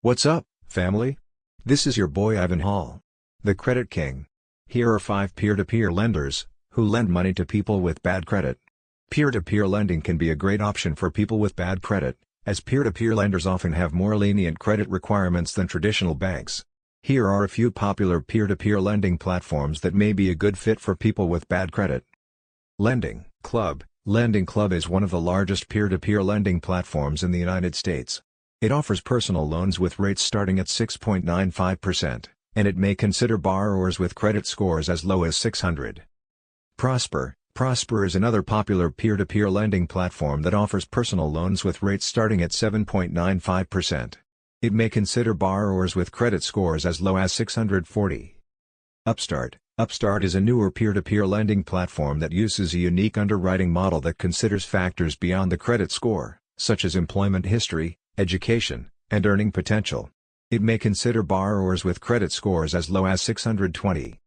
What's up, family? This is your boy Ivan Hall, the Credit King. Here are 5 peer-to-peer lenders who lend money to people with bad credit. Peer-to-peer lending can be a great option for people with bad credit, as peer-to-peer lenders often have more lenient credit requirements than traditional banks. Here are a few popular peer-to-peer lending platforms that may be a good fit for people with bad credit. Lending Club. Lending Club is one of the largest peer-to-peer lending platforms in the United States. It offers personal loans with rates starting at 6.95%, and it may consider borrowers with credit scores as low as 600. Prosper. Prosper is another popular peer-to-peer lending platform that offers personal loans with rates starting at 7.95%. It may consider borrowers with credit scores as low as 640. Upstart. Upstart is a newer peer-to-peer lending platform that uses a unique underwriting model that considers factors beyond the credit score, such as employment history, education, and earning potential. It may consider borrowers with credit scores as low as 620.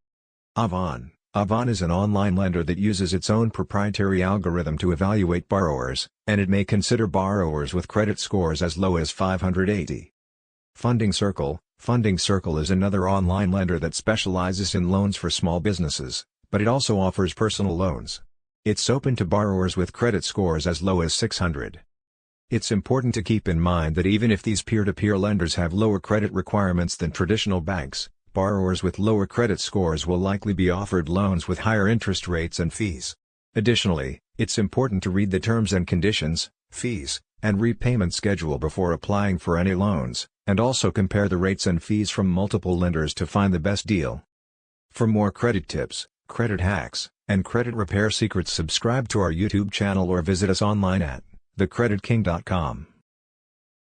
Avon. Avon is an online lender that uses its own proprietary algorithm to evaluate borrowers, and it may consider borrowers with credit scores as low as 580. Funding Circle. Funding Circle is another online lender that specializes in loans for small businesses, but it also offers personal loans. It's open to borrowers with credit scores as low as 600. It's important to keep in mind that even if these peer-to-peer lenders have lower credit requirements than traditional banks, borrowers with lower credit scores will likely be offered loans with higher interest rates and fees. Additionally, it's important to read the terms and conditions, fees, and repayment schedule before applying for any loans, and also compare the rates and fees from multiple lenders to find the best deal. For more credit tips, credit hacks, and credit repair secrets, subscribe to our YouTube channel or visit us online at thecreditking.com.